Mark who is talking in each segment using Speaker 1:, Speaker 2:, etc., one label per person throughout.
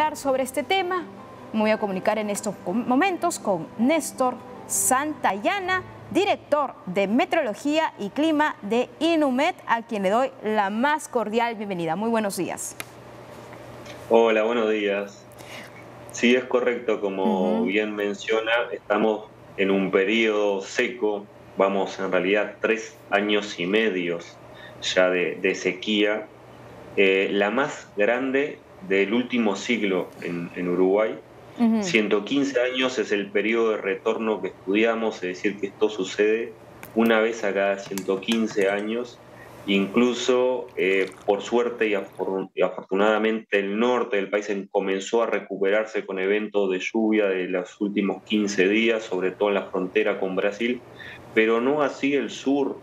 Speaker 1: hablar sobre este tema. Me voy a comunicar en estos momentos con Néstor Santayana, director de Meteorología y Clima de Inumet, a quien le doy la más cordial bienvenida. Muy buenos días.
Speaker 2: Hola, buenos días. Sí, es correcto, como bien menciona, estamos en un periodo seco, vamos en realidad 3 años y medio ya de sequía, la más grande del último siglo en Uruguay. 115 años es el periodo de retorno que estudiamos, es decir, que esto sucede una vez a cada 115 años. Incluso, por suerte y afortunadamente, el norte del país comenzó a recuperarse con eventos de lluvia de los últimos 15 días, sobre todo en la frontera con Brasil, pero no así el sur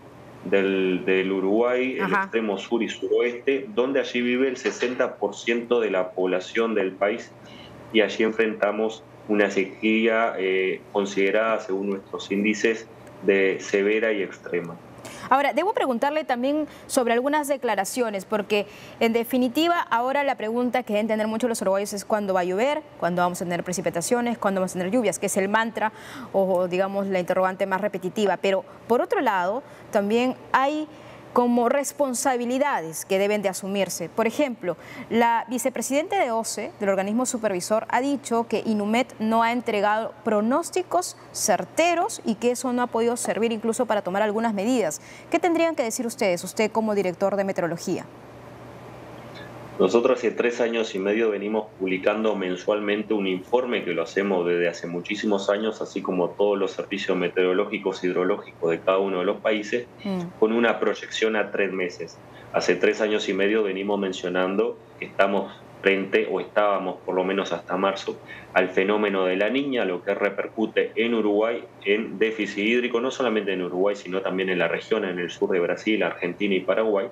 Speaker 2: del Uruguay, el extremo sur y suroeste, donde allí vive el 60% de la población del país, y allí enfrentamos una sequía considerada, según nuestros índices, de severa y extrema.
Speaker 1: Ahora, debo preguntarle también sobre algunas declaraciones, porque en definitiva ahora la pregunta que deben tener muchos los uruguayos es cuándo va a llover, cuándo vamos a tener precipitaciones, cuándo vamos a tener lluvias, que es el mantra o digamos la interrogante más repetitiva. Pero por otro lado, también hay como responsabilidades que deben de asumirse. Por ejemplo, la vicepresidenta de OCE, del organismo supervisor, ha dicho que Inumet no ha entregado pronósticos certeros y que eso no ha podido servir incluso para tomar algunas medidas. ¿Qué tendrían que decir ustedes, usted como director de meteorología?
Speaker 2: Nosotros hace 3 años y medio venimos publicando mensualmente un informe que lo hacemos desde hace muchísimos años, así como todos los servicios meteorológicos e hidrológicos de cada uno de los países, con una proyección a 3 meses. Hace 3 años y medio venimos mencionando que estamos frente, o estábamos por lo menos hasta marzo, al fenómeno de la Niña, lo que repercute en Uruguay en déficit hídrico, no solamente en Uruguay, sino también en la región, en el sur de Brasil, Argentina y Paraguay.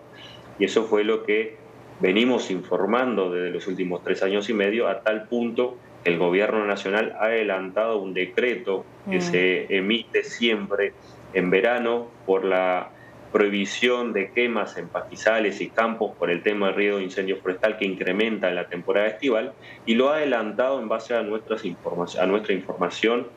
Speaker 2: Y eso fue lo que venimos informando desde los últimos 3 años y medio, a tal punto que el gobierno nacional ha adelantado un decreto que se emite siempre en verano por la prohibición de quemas en pastizales y campos por el tema del riesgo de incendio forestal que incrementa en la temporada estival, y lo ha adelantado en base a nuestra información.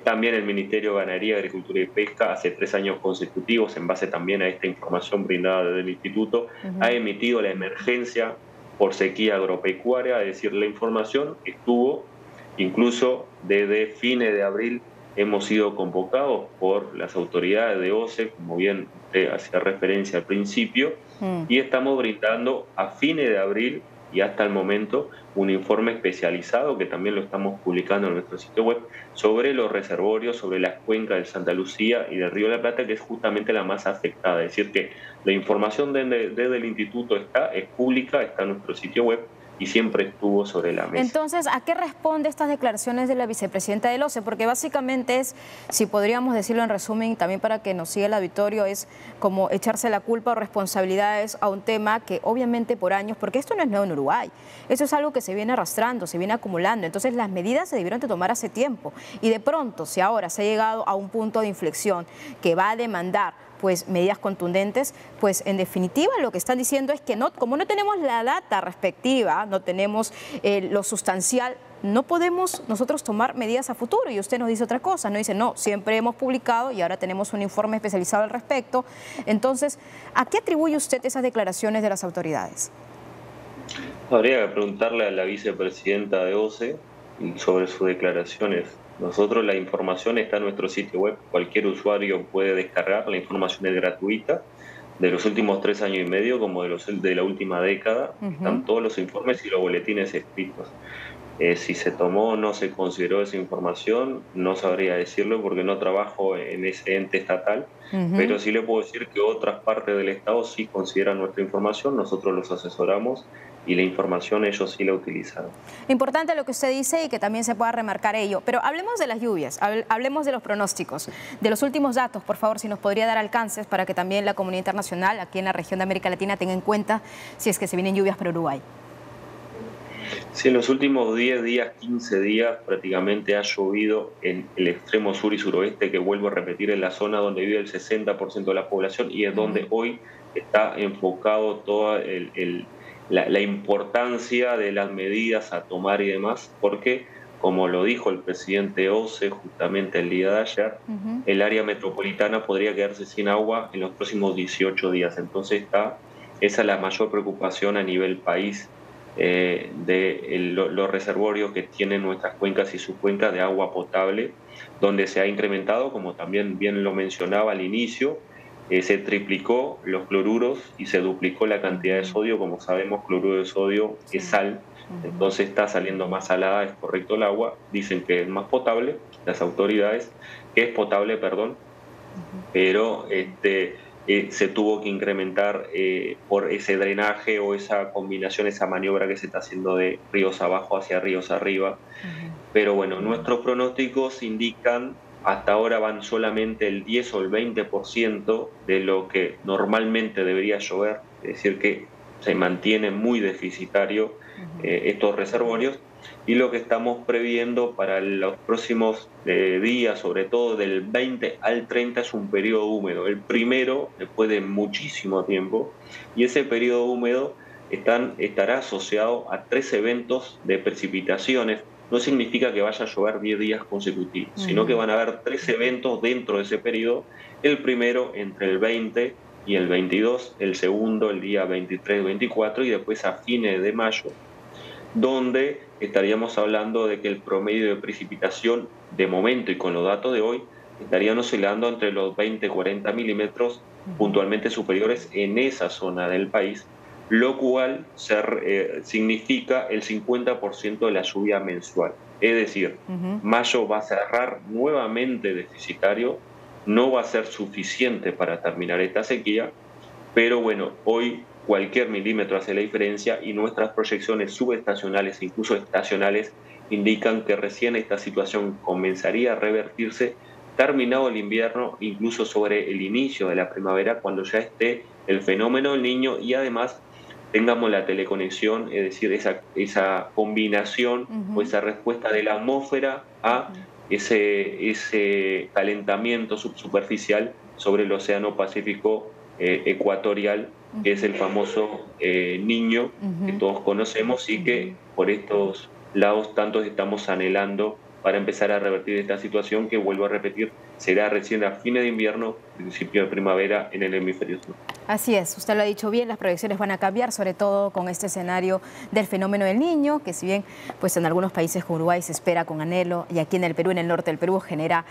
Speaker 2: También el Ministerio de Ganadería, Agricultura y Pesca, hace 3 años consecutivos, en base también a esta información brindada desde el Instituto, ha emitido la emergencia por sequía agropecuaria, es decir, la información estuvo, incluso desde fines de abril hemos sido convocados por las autoridades de OCE, como bien usted hacía referencia al principio, y estamos brindando a fines de abril y hasta el momento un informe especializado que también lo estamos publicando en nuestro sitio web sobre los reservorios, sobre las cuencas de Santa Lucía y del Río de la Plata, que es justamente la más afectada. Es decir, que la información desde el instituto es pública, está en nuestro sitio web y siempre estuvo sobre la mesa.
Speaker 1: Entonces, ¿a qué responde estas declaraciones de la vicepresidenta del OCE? Porque básicamente es, si podríamos decirlo en resumen, también para que nos siga el auditorio, es como echarse la culpa o responsabilidades a un tema que obviamente por años, porque esto no es nuevo en Uruguay, eso es algo que se viene arrastrando, se viene acumulando, entonces las medidas se debieron de tomar hace tiempo y de pronto, si ahora se ha llegado a un punto de inflexión que va a demandar pues medidas contundentes, pues en definitiva lo que están diciendo es que no, como no tenemos la data respectiva, no tenemos lo sustancial, no podemos nosotros tomar medidas a futuro. Y usted nos dice otra cosa, nos dice no, siempre hemos publicado y ahora tenemos un informe especializado al respecto. Entonces, ¿a qué atribuye usted esas declaraciones de las autoridades?
Speaker 2: Habría que preguntarle a la vicepresidenta de OCE sobre sus declaraciones. Nosotros, la información está en nuestro sitio web, cualquier usuario puede descargar, la información es gratuita, de los últimos 3 años y medio como de la última década, están todos los informes y los boletines escritos. Si se tomó o no se consideró esa información, no sabría decirlo porque no trabajo en ese ente estatal, pero sí le puedo decir que otras partes del Estado sí consideran nuestra información, nosotros los asesoramos y la información ellos sí la utilizaron.
Speaker 1: Importante lo que usted dice y que también se pueda remarcar ello, pero hablemos de las lluvias, hablemos de los pronósticos, de los últimos datos, por favor, si nos podría dar alcances para que también la comunidad internacional aquí en la región de América Latina tenga en cuenta si es que se vienen lluvias para Uruguay.
Speaker 2: Sí, en los últimos 10 días, 15 días, prácticamente ha llovido en el extremo sur y suroeste, que vuelvo a repetir, en la zona donde vive el 60% de la población y es donde hoy está enfocado todo el la importancia de las medidas a tomar y demás, porque, como lo dijo el presidente OCE justamente el día de ayer, el área metropolitana podría quedarse sin agua en los próximos 18 días. Entonces esa es la mayor preocupación a nivel país, los reservorios que tienen nuestras cuencas y subcuencas de agua potable, donde se ha incrementado, como también bien lo mencionaba al inicio, se triplicó los cloruros y se duplicó la cantidad de sodio. Como sabemos, cloruro de sodio es sal, entonces está saliendo más salada, es correcto el agua, dicen que es más potable, las autoridades, que es potable, perdón, pero se tuvo que incrementar por ese drenaje o esa combinación, esa maniobra que se está haciendo de ríos abajo hacia ríos arriba. Pero bueno, nuestros pronósticos indican, hasta ahora van solamente el 10 o el 20% de lo que normalmente debería llover, es decir, que se mantiene muy deficitario estos reservorios, y lo que estamos previendo para los próximos días, sobre todo del 20 al 30, es un periodo húmedo, el primero después de muchísimo tiempo, y ese periodo húmedo estará asociado a 3 eventos de precipitaciones. No significa que vaya a llover 10 días consecutivos, sino que van a haber 3 eventos dentro de ese periodo, el primero entre el 20 y el 22, el segundo el día 23-24 y después a fines de mayo, donde estaríamos hablando de que el promedio de precipitación de momento y con los datos de hoy estarían oscilando entre los 20-40 milímetros, puntualmente superiores en esa zona del país, lo cual significa el 50% de la lluvia mensual. Es decir, mayo va a cerrar nuevamente deficitario, no va a ser suficiente para terminar esta sequía, pero bueno, hoy cualquier milímetro hace la diferencia y nuestras proyecciones subestacionales e incluso estacionales indican que recién esta situación comenzaría a revertirse terminado el invierno, incluso sobre el inicio de la primavera, cuando ya esté el fenómeno del Niño y además tengamos la teleconexión, es decir, esa combinación o esa respuesta de la atmósfera a ese calentamiento subsuperficial sobre el Océano Pacífico ecuatorial, que es el famoso Niño que todos conocemos y que por estos lados tantos estamos anhelando para empezar a revertir esta situación que, vuelvo a repetir, será recién a fines de invierno, principio de primavera en el hemisferio sur.
Speaker 1: Así es, usted lo ha dicho bien, las proyecciones van a cambiar, sobre todo con este escenario del fenómeno del Niño, que si bien pues en algunos países como Uruguay se espera con anhelo, y aquí en el Perú, en el norte del Perú, genera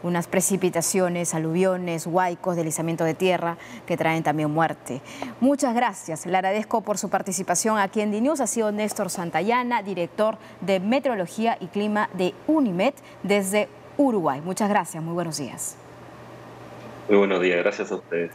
Speaker 1: unas precipitaciones, aluviones, huaicos, deslizamiento de tierra que traen también muerte. Muchas gracias, le agradezco por su participación aquí en DiNews. Ha sido Néstor Santayana, director de Meteorología y Clima de UNIMED desde Uruguay. Muchas gracias, muy buenos días.
Speaker 2: Muy buenos días, gracias a ustedes.